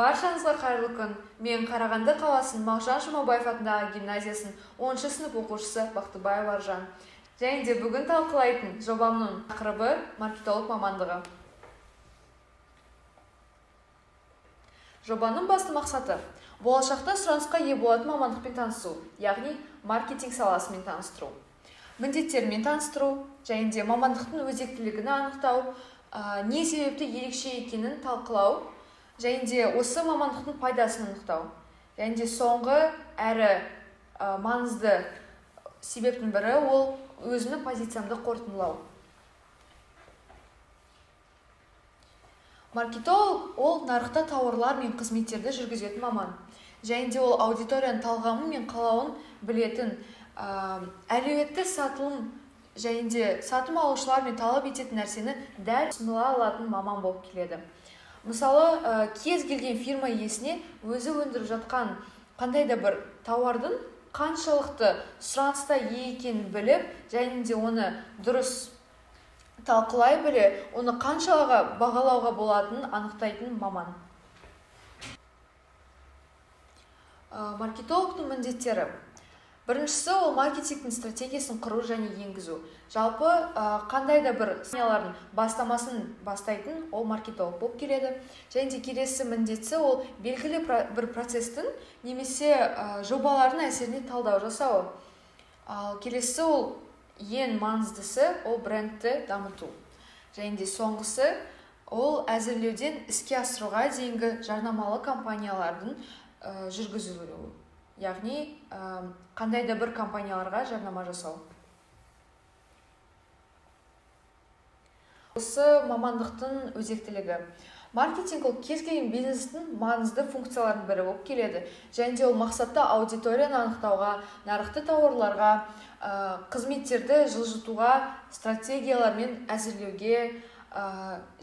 Баршаңызға қайырлы күн. Мен Қарағанды қаласының Мағжан Жұмабаев атындағы гимназиясының 10 сынып оқушысы Бақтыбаева Аржан. Және де бүгін талқылайтын жобамның тақырыбы маркетолог мамандығы. Жобаның басты мақсаты болашақта сұранысқа ие болатын мамандықпен танысу, яғни маркетинг саласымен таныстыру. Міндеттермен таныстыру, және де мамандықтың өзектілігін анықтау, не себепті ерекше екенін талқылау, және де осы мамандықтың пайдасын анықтау. Және де соңғы әрі маңызды себептің бірі ол өзінің позициямды қорытындылау. Маркетолог ол нарықта тауарлар мен қызметтерді жүргізетін маман. Және де ол аудиторияның талғамы мен қалауын білетін, әлеуетті сатылым және де сатым алушылар мен талап ететін нәрсені дәл ұсыныла алатын маман болып келеді. Мысалы, кез келген фирма иесіне өзі өндіріп жатқан қандай да бір тауардың қаншалықты сұраныста екенін біліп, және де оны дұрыс талқылай біле, оны қаншалыға бағалауға болатынын анықтайтын маман. Маркетологтың міндеттері. Біріншісі ол маркетингтің стратегиясын құру және енгізу. Жалпы қандай да бір компаниялардың бастамасын бастайтын ол маркетолог болып келеді. Және де келесі міндеті ол белгілі бір процестің немесе жобалардың әсеріне талдау жасау. Ал келесі ол ең маңыздысы ол брендті дамыту. Және де соңғысы ол әзірлеуден іске асыруға дейінгі жарнамалы кампаниялардың жүргізілуі. Яғни қандай да бір компанияларға жарнама жасау. Осы мамандықтың өзектілігі. Маркетинг ол кез келген бизнестің маңызды функцияларының бірі болып келеді. Және де ол мақсатта аудиторияны анықтауға, нарықты тауарларға, қызметтерді жылжытуға, стратегиялармен әзірлеуге,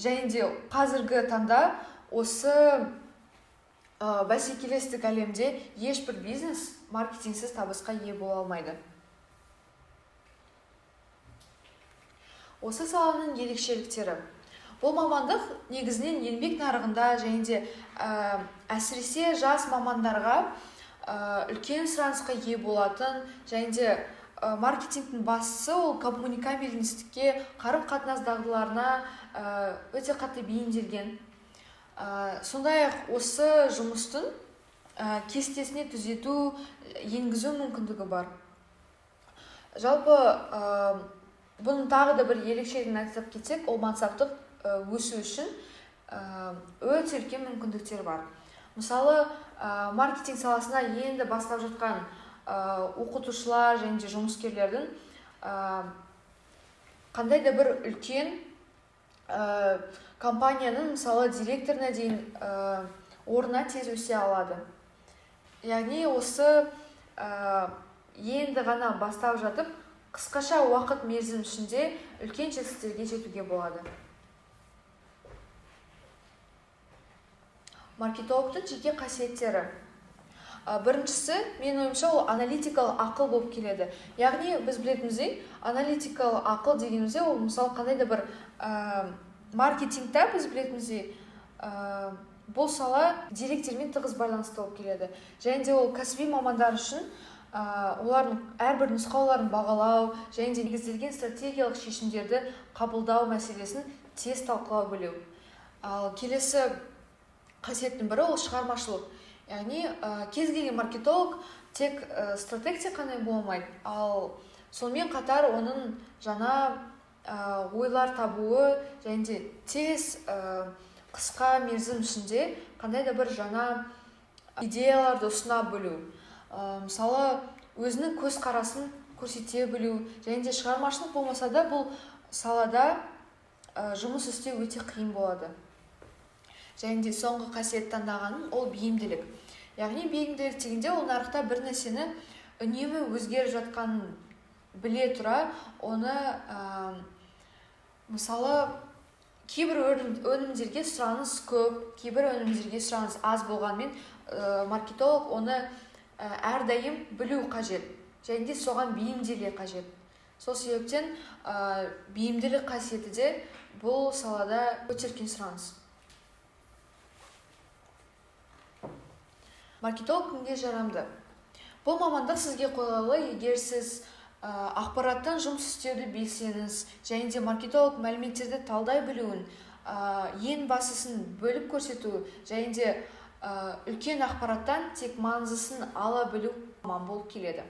және де қазіргі таңда осы бәсекелестік әлемде ешбір бизнес маркетингсіз табысқа ие бола алмайды. Осы саланың ерекшеліктері. Бұл мамандық негізінен еңбек нарығында және де әсіресе жас мамандарға үлкен сұранысқа ие болатын, және де маркетингтің бастысы ол коммуникабельностікке, қарым-қатынас дағдыларына өте қатты бейімделген. Сондай-ақ осы жұмыстың кестесіне түзету, енгізу мүмкіндігі бар. Жалпы бұның тағы да бір ерекшелігін айтып кетсек, ол мансаптық өсу үшін өте үлкен мүмкіндіктер бар. Мысалы, маркетинг саласына енді бастап жатқан оқытушылар және де жұмыскерлердің қандай да бір үлкен компанияның мысалы директорына дейін орнына тез өсе алады. Яғни осы енді ғана бастап жатып, қысқаша уақыт мерзім ішінде үлкен жетістіктерге жетуге болады. Маркетологтың жеке қасиеттері. Біріншісі, мен ойымша, ол аналитикалық ақыл болып келеді. Яғни біз білетіміздей, аналитикалық ақыл дегенімізде ол мысалы қандай да бір маркетингта біз білетіміздей бұл сала деректермен тығыз байланысты болып келеді. Және де ол кәсіби мамандар үшін олардың әрбір нұсқауларын бағалау, және де негізделген стратегиялық шешімдерді қабылдау мәселесін тез талқылау білу. Ал келесі қасиеттің бірі ол шығармашылық. Яғни кез келген маркетолог тек стратегия қана болмайды, ал сонымен қатар оның жаңа ойлар табуы және де тез қысқа мерзім ішінде қандай да бір жаңа идеяларды ұсына білу. Мысалы, өзінің көзқарасын көрсете білу, және де шығармашылық болмаса да бұл салада жұмыс істеу өте қиын болады. Және де соңғы қасиет таңдағаным ол бейімділік. Яғни бейімділік дегенде ол нарықта бір нәрсені үнемі өзгеріп жатқанын біле тұра, оны мысалы кейбір өнімдерге сұраныс көп, кейбір өнімдерге сұраныс аз болғанмен маркетолог оны әрдайым білу қажет, және де соған бейімделе қажет. Сол себептен бейімділік қасиеті де бұл салада өте үлкен сұраныс. Маркетолог кімге жарамды? Бұл мамандық сізге қолайлы егер сіз ақпараттан жұмыс істеуді білсеңіз, және де маркетолог мәліметтерді талдай білуін, ең басысын бөліп көрсету, және де үлкен ақпараттан тек маңыздысын ала білу маман болып келеді.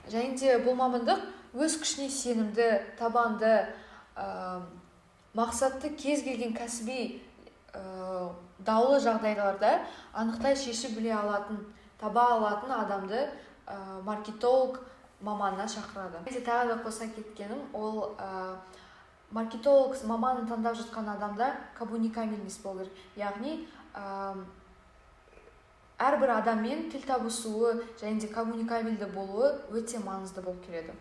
Және де бұл мамандық өз күшіне сенімді, табанды, мақсатты кез келген кәсіби даулы жағдайларда анықтай шешіп біле алатын, таба алатын адамды маркетолог маманына шақырады. Тағы да қоса кеткенім, ол маркетолог маманын таңдап жатқан адамда коммуникабельность болу керек. Яғни әрбір адаммен тіл табысуы және де коммуникабельді болуы өте маңызды болып келеді.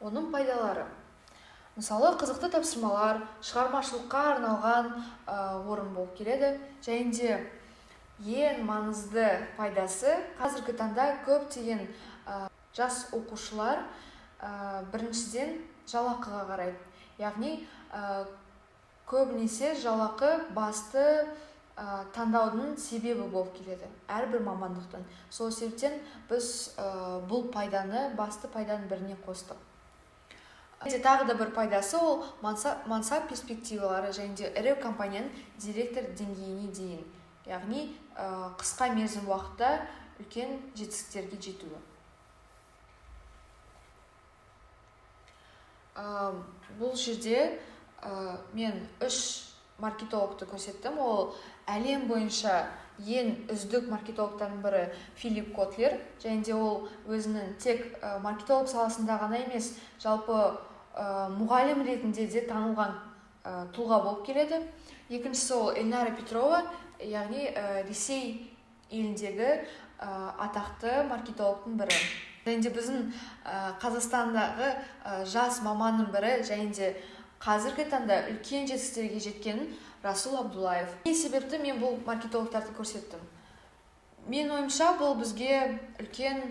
Оның пайдалары. Мысалы, қызықты тапсырмалар, шығармашылыққа арналған орын болып келеді. Және де ең маңызды пайдасы, қазіргі таңда көптеген жас оқушылар біріншіден жалақыға қарайды. Яғни көбінесе жалақы басты таңдаудың себебі болып келеді әрбір мамандықтан. Сол себептен біз бұл басты пайданың біріне қостық. Тағы да бір пайдасы ол мансап перспективалары және де ірі компанияның директор деңгейіне дейін. Яғни қысқа мерзім уақытта үлкен жетістіктерге жетуі. Бұл жерде мен 3 маркетологты көрсеттім. Ол әлем бойынша ең үздік маркетологтардың бірі Филипп Котлер. Және де ол өзінің тек маркетолог саласында ғана емес, жалпы мұғалім ретінде де танылған тұлға болып келеді. Екіншісі ол Эльнара Петрова, яғни Ресей еліндегі атақты маркетологтың бірі. Және де біздің Қазақстандағы жас маманның бірі, және де қазіргі таңда үлкен жетістіктерге жеткенін Расул Абдуллаев. Не себепті мен бұл маркетологтарды көрсеттім? Мен ойымша, бұл бізге үлкен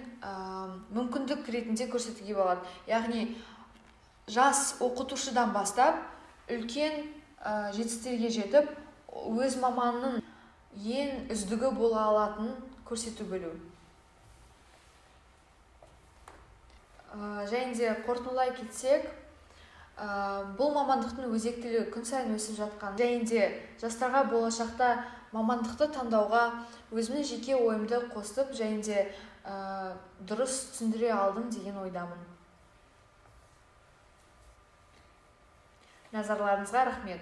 мүмкіндік ретінде көрсетуге болады. Яғни жас оқытушыдан бастап үлкен жетістіктерге жетіп, өз маманның ең үздігі бола алатынын көрсету білу. Және де қорытындылай кетсек, бұл мамандықтың өзектілігі күн сайын өсіп жатқан. Және де жастарға болашақта мамандықты таңдауға өзімнің жеке ойымды қосып, және де дұрыс түсіндіре алдым деген ойдамын. Назарларыңызға рахмет.